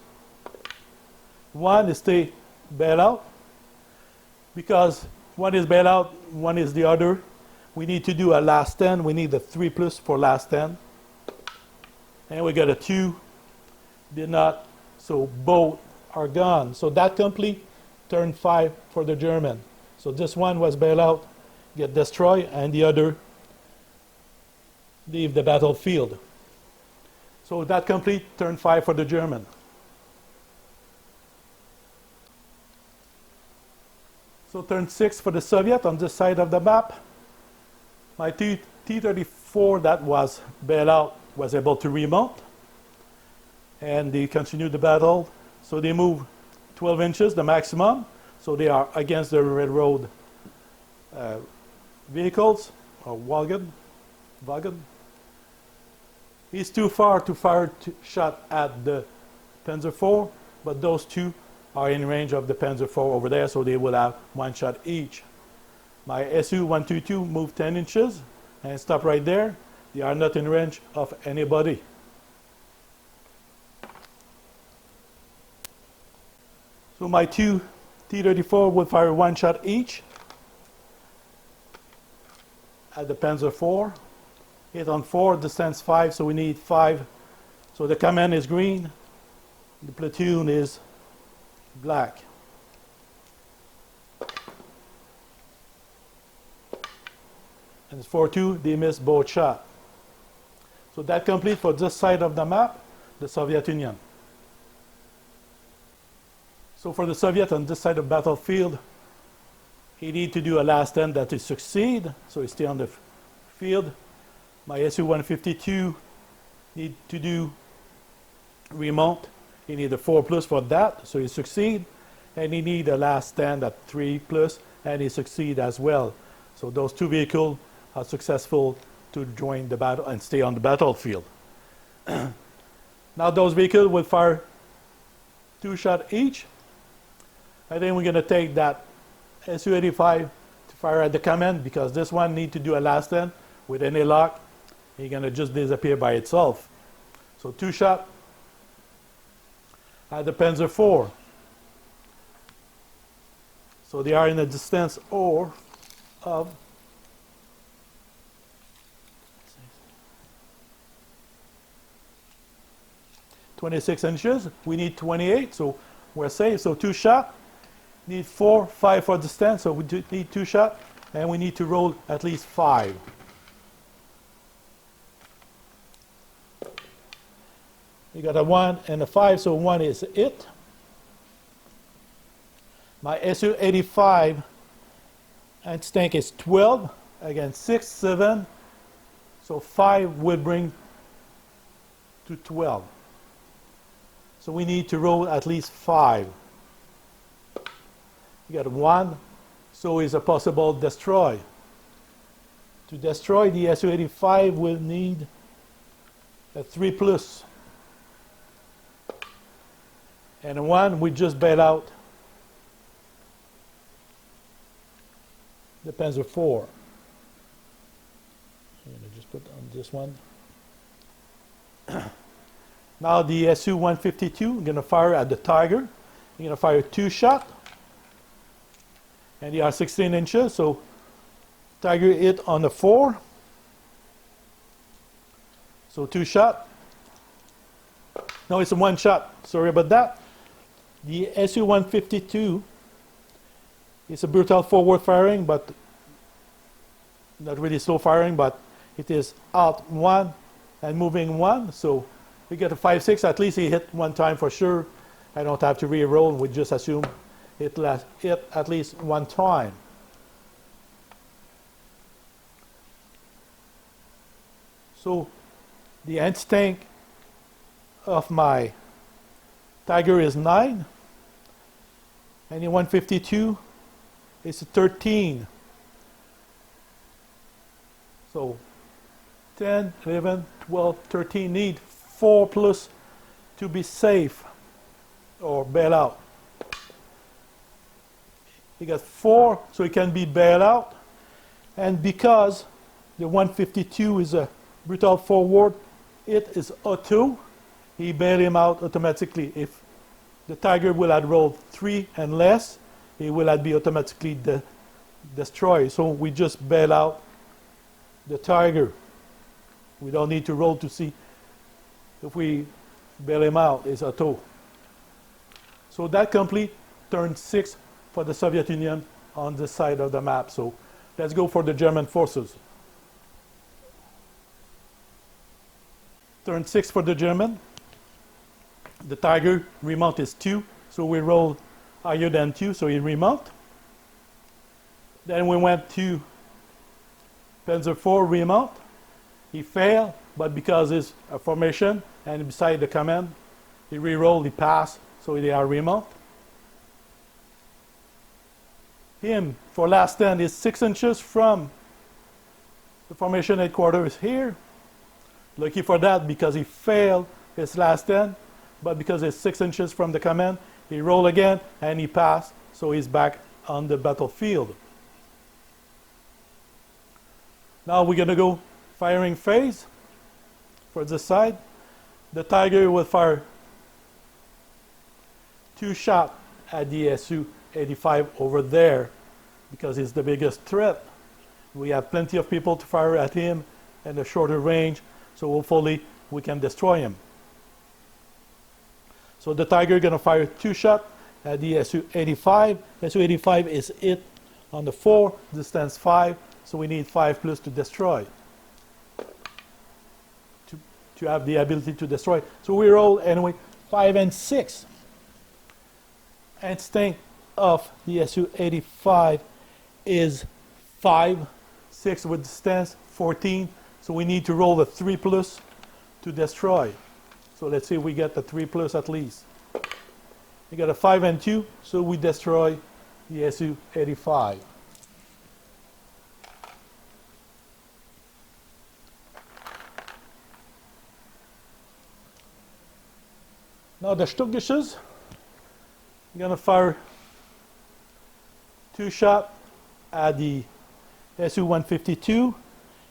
A: One is stay bailed out. Because one is bailed out, one is the other. We need to do a last 10. We need a 3+ for last 10. And we got a 2. Did not, so both are gone. So that complete turn 5 for the German. So this one was bailed out, get destroyed, and the other leave the battlefield. So that complete turn 5 for the German. So turn 6 for the Soviet on this side of the map. My T-34 that was bailed out was able to remount. And they continued the battle. So they move 12 inches, the maximum. So they are against the railroad vehicles, or wagon. He's too far to fire shot at the Panzer IV, but those two are in range of the Panzer IV over there, so they will have 1 shot each. My Su-122 moved 10 inches and stop right there. They are not in range of anybody. So my 2 T-34 will fire 1 shot each at the Panzer IV. Hit on 4, distance 5, so we need 5. So the command is green, the platoon is black. And 4-2, they missed both shots. So that complete for this side of the map, the Soviet Union. So for the Soviet on this side of the battlefield, he need to do a last 10 that is succeed, so he stay on the field. My Su-152 need to do remount. He need a 4+ for that, so he succeed. And he need a last stand at 3+, and he succeed as well. So those two vehicles are successful to join the battle and stay on the battlefield. Now those vehicles will fire 2 shots each. And then we're going to take that Su-85 to fire at the command, because this one need to do a last stand with any lock. It's going to just disappear by itself. So 2 shots at the Panzer IV. So they are in a distance of 26 inches. We need 28, so we're safe. So 2 shots. Need 4, 5 for distance, so we need 2 shots, and we need to roll at least 5. You got a 1 and a 5, so 1 is it. My Su-85 anti-tank is 12, again 6, 7, so 5 will bring to 12. So we need to roll at least 5. You got 1, so is a possible destroy. To destroy the Su-85 will need a 3+. And a 1, we just bail out the Panzer IV. I'm going to just put on this one. Now the Su-152, I'm going to fire at the Tiger. I'm going to fire 2 shots. And they are 16 inches, so Tiger hit on the 4. So 2 shots. No, it's a 1 shot. Sorry about that. The Su-152 is a brutal forward firing, but not really slow firing, but it is out 1 and moving 1. So we get a 5-6. At least he hit 1 time for sure. I don't have to re-roll. We just assume hit at least one time. So the instinct of my tiger is 9, and the 152 is 13. So 10, 11, 12, 13 need 4 plus to be safe or bail out. He got 4, so he can be bailed out. And because the 152 is a brutal forward, it is auto. He bailed him out automatically. If the tiger will have rolled 3 and less, he will have be automatically destroyed. So we just bail out the tiger. We don't need to roll to see if we bail him out. It's auto. So that complete turn 6 for the Soviet Union on this side of the map. So let's go for the German forces. Turn 6 for the German. The tiger remount is 2, so we roll higher than 2, so he remount. Then we went to Panzer IV remount. He failed, but because it's a formation and beside the command, he re-rolled, he passed, so they are remount. Him, for last stand, is 6 inches from the formation headquarters here. Lucky for that because he failed his last stand, but because it's 6 inches from the command, he rolled again and he passed, so he's back on the battlefield. Now we're going to go firing phase for this side. The tiger will fire 2 shots at the Su-85 over there because he's the biggest threat. We have plenty of people to fire at him at a shorter range, so hopefully we can destroy him. So the tiger is going to fire 2 shots at the Su-85. Su-85 is hit on the 4, distance 5, so we need 5 plus to destroy, to have the ability to destroy. So we roll anyway 5 and 6. Instinct of the Su-85 is 5, 6 with distance 14, so we need to roll a 3 plus to destroy. So let's see if we get the 3 plus at least. We got a 5 and 2, so we destroy the Su-85. Now the Stuttgarters, I'm going to fire 2 shots at the Su-152,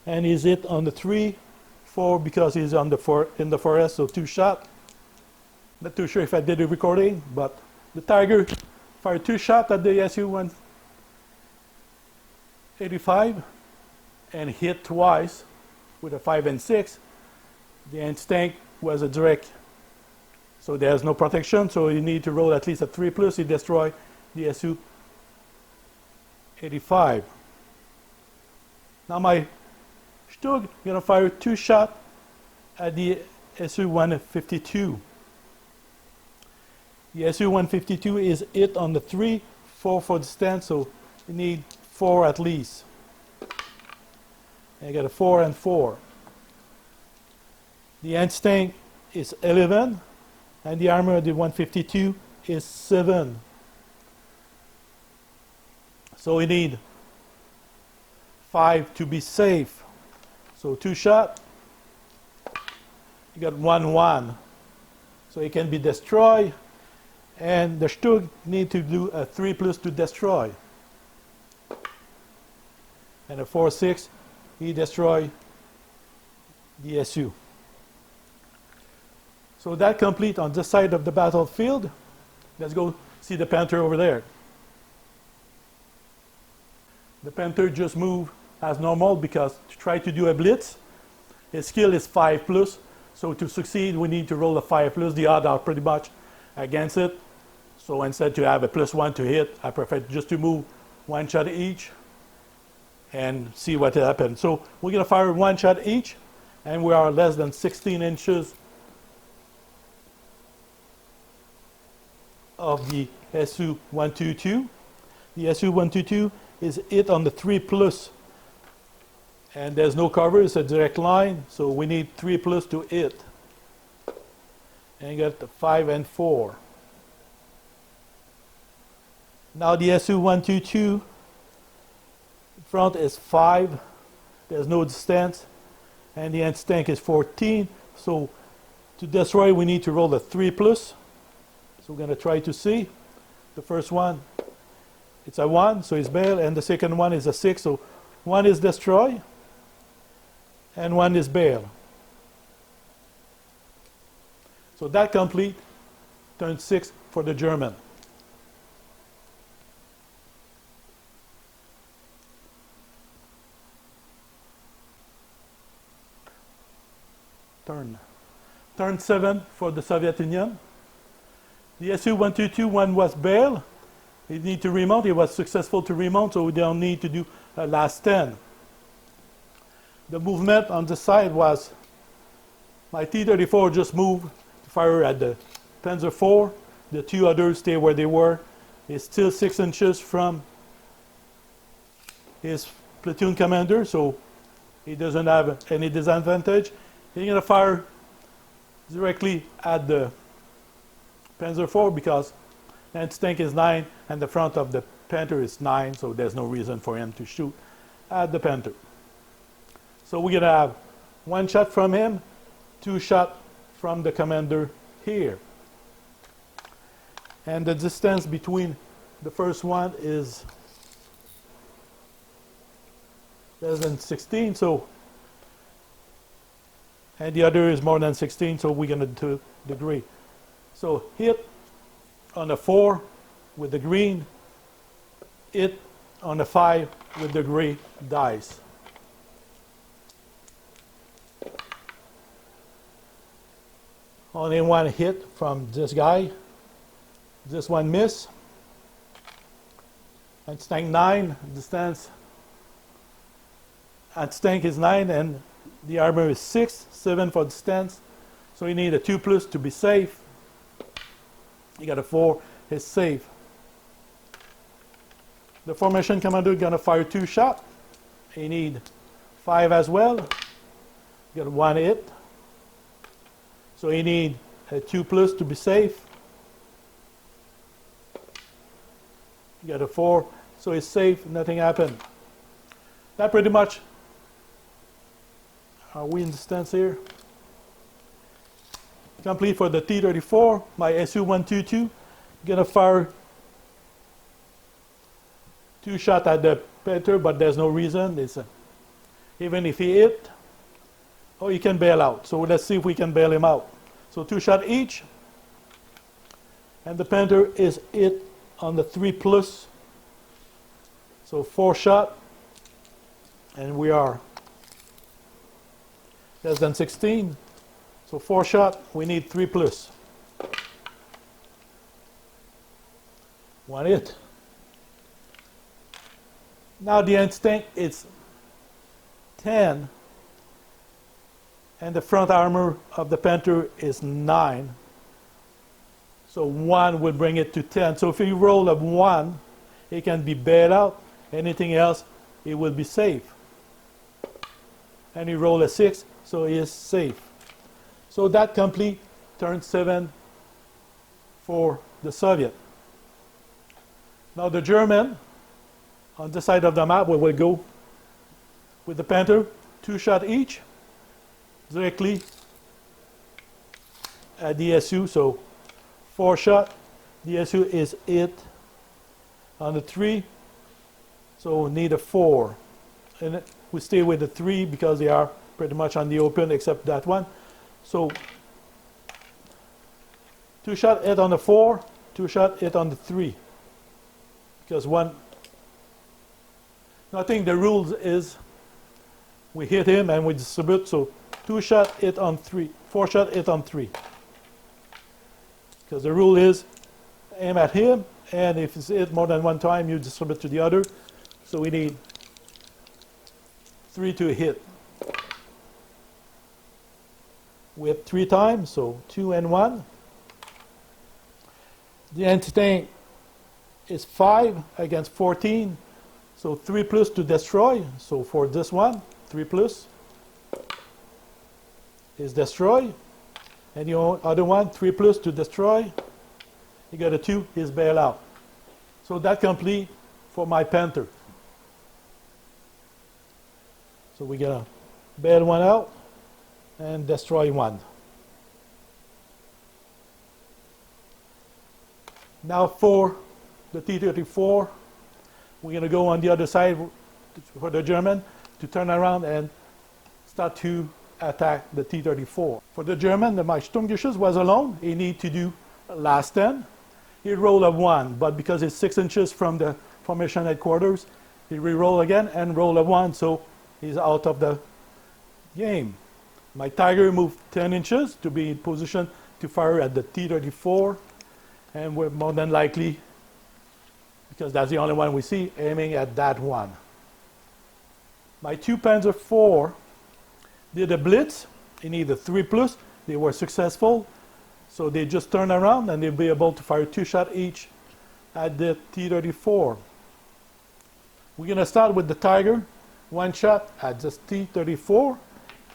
A: and he's hit on the 3, 4 because he's on in the forest, so 2 shots. Not too sure if I did a recording, but the tiger fired 2 shots at the Su-185 and hit twice with a 5 and 6. The instinct was a direct, so there's no protection, so you need to roll at least a 3 plus. He destroy the Su-85. Now my Stug is going to fire 2 shots at the Su-152. The Su-152 is hit on the 3, 4 for the stand, so you need 4 at least. And I got a 4 and 4. The instinct is 11, and the armor of the 152 is 7. So we need 5 to be safe. So 2 shots. You got 1, 1. So it can be destroyed. And the Stug need to do a 3 plus to destroy. And a 4, 6, he destroy the Su. So that complete on this side of the battlefield. Let's go see the Panther over there. The Panther just moved as normal because to try to do a blitz, his skill is 5 plus. So to succeed, we need to roll a 5 plus. The odds are pretty much against it. So instead to have a +1 to hit, I prefer just to move 1 shot each and see what happens. So we're going to fire 1 shot each, and we are less than 16 inches of the Su-122. The Su-122 is hit on the 3 plus, and there's no cover, it's a direct line, so we need 3 plus to hit. And you got the 5 and 4. Now the Su-122 front is 5, there's no distance, and the anti-tank is 14, so to destroy we need to roll a 3 plus. So we're going to try to see. The first one, it's a 1, so it's bail, and the second one is a 6, so 1 is destroy, and 1 is bail. So that complete turn 6 for the German. Turn 7 for the Soviet Union. The Su-122, one was bail. He need to remount. He was successful to remount, so we don't need to do a last 10. The movement on the side was my T-34 just moved to fire at the Panzer IV. The 2 others stay where they were. He's still 6 inches from his platoon commander, so he doesn't have any disadvantage. He's going to fire directly at the Panzer IV because the anti-tank is 9 and the front of the Panther is 9, so there's no reason for him to shoot at the Panther. So we're going to have 1 shot from him, 2 shots from the commander here. And the distance between the first one is less than 16, so, and the other is more than 16, so we're going to do the gray. So hit on a 4 with the green, hit on a 5 with the gray dice. Only 1 hit from this guy. This one miss. Anti-tank 9, distance. Anti-tank is 9 and the armor is 6, 7 for distance. So you need a 2 plus to be safe. You got a 4, it's safe. The formation commander is going to fire 2 shots. You need 5 as well. You got 1 hit. So you need a 2 plus to be safe. You got a 4, so it's safe, nothing happened. That pretty much, are we in distance here? Complete for the T-34, my Su-122. Gonna fire 2 shots at the Panther, but there's no reason. Even if he hit, oh, he can bail out. So let's see if we can bail him out. So 2 shots each. And the Panther is hit on the 3 plus. So 4 shots. And we are less than 16. So 4 shots, we need 3 plus. 1 hit. Now the anti-tank is 10. And the front armor of the Panther is 9. So 1 would bring it to 10. So if you roll a 1, it can be bailed out. Anything else, it will be safe. And you roll a 6, so it is safe. So that complete turn 7 for the Soviet. Now the German, on this side of the map, we will go with the Panther, 2 shots each. Directly at the Su, so 4 shots. The Su is hit on the 3, so we need a 4. And we stay with the 3 because they are pretty much on the open except that one. So 2 shots hit on the 4, 2 shots hit on the 3. Because one, I think the rules is we hit him and we distribute, so 2 shots hit on 3, 4 shots hit on 3. Because the rule is aim at him, and if it's hit more than 1 time, you distribute to the other. So we need 3 to hit. We hit 3 times, so 2 and 1. The anti-tank is 5 against 14, so 3 plus to destroy. So for this one, 3 plus is destroy, and the other one, 3 plus to destroy. You got a 2 is bail out. So that complete for my Panther. So we gotta bail one out and destroy one. Now for the T-34, we're going to go on the other side for the German to turn around and start to attack the T-34. For the German, my Sturmgeschütz was alone. He need to do last 10. He rolled a 1, but because it's 6 inches from the formation headquarters, he re-roll again and roll a 1, so he's out of the game. My Tiger moved 10 inches to be in position to fire at the T-34, and we're more than likely, because that's the only one we see, aiming at that one. My 2 Panzer IV did a blitz. He needed 3 plus. They were successful, so they just turn around and they'll be able to fire 2 shots each at the T-34. We're going to start with the Tiger. 1 shot at this T-34,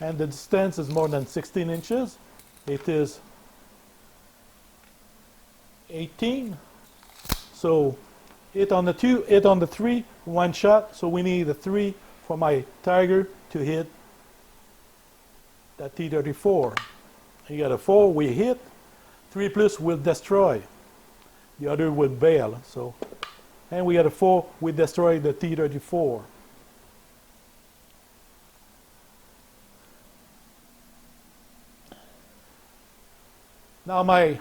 A: and the distance is more than 16 inches. It is 18. So 8 on the 2, 8 on the 3, 1 shot. So we need a 3 for my Tiger to hit that T-34. You got a 4, we hit. 3 plus will destroy. The other will bail. So, and we got a 4, we destroy the T-34. Now my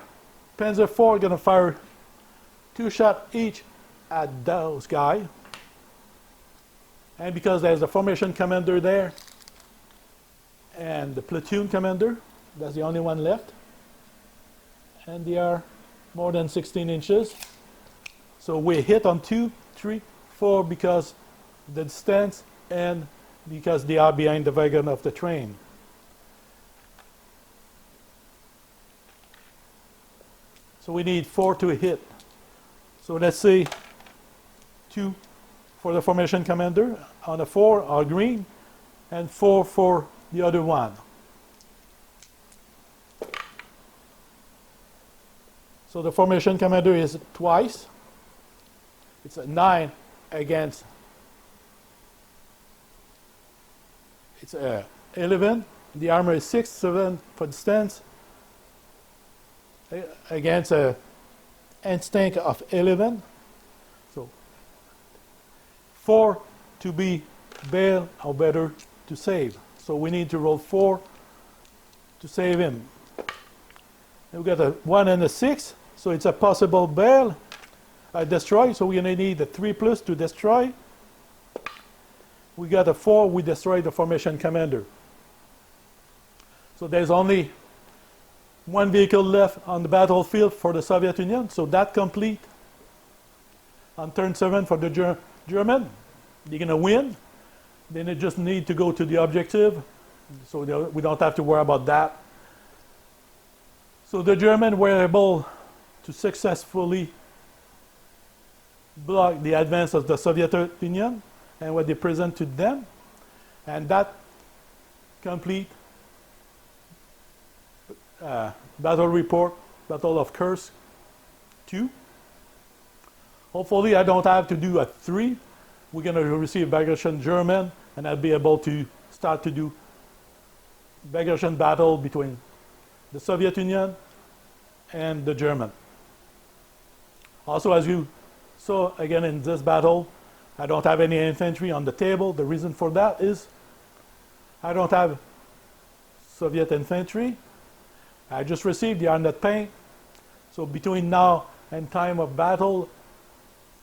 A: Panzer IV gonna fire 2 shots each at those guys. And because there's a formation commander there and the platoon commander, that's the only one left. And they are more than 16 inches. So we hit on 2, 3, 4 because the distance and because they are behind the wagon of the train. So we need 4 to hit. So let's say 2 for the formation commander on a 4 are green, and 4 for the other one. So the formation commander is twice. It's a 9 against. It's a 11. The armor is 6, 7 for distance. Against a instinct of 11. So 4 to be bail or better to save. So we need to roll 4 to save him. And we got a 1 and a 6, so it's a possible bail. Destroy, so we're going to need a 3 plus to destroy. We got a 4, we destroy the formation commander. So there's only 1 vehicle left on the battlefield for the Soviet Union, so that complete. On turn 7 for the German, they're going to win. Then they just need to go to the objective, so we don't have to worry about that. So the German were able to successfully block the advance of the Soviet Union and what they present to them, and that complete battle report, Battle of Kursk 2. Hopefully I don't have to do a 3. We're going to receive Bagration German, and I'll be able to start to do Bagration battle between the Soviet Union and the German. Also, as you saw again in this battle, I don't have any infantry on the table. The reason for that is I don't have Soviet infantry. I just received the Arnet paint. So between now and time of battle,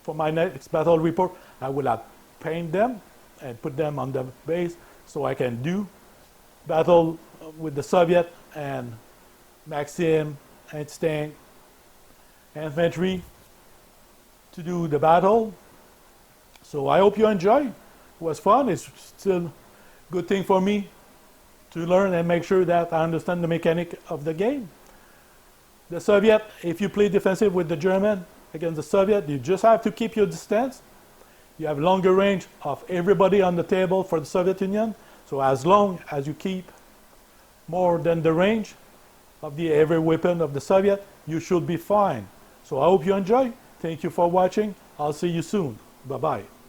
A: for my next battle report, I will have paint them and put them on the base so I can do battle with the Soviet and Maxim and Stang infantry to do the battle. So I hope you enjoy. It was fun. It's still a good thing for me to learn and make sure that I understand the mechanic of the game. The Soviet, if you play defensive with the German against the Soviet, you just have to keep your distance. You have longer range of everybody on the table for the Soviet Union. So as long as you keep more than the range of every weapon of the Soviet, you should be fine. So I hope you enjoy. Thank you for watching. I'll see you soon. Bye-bye.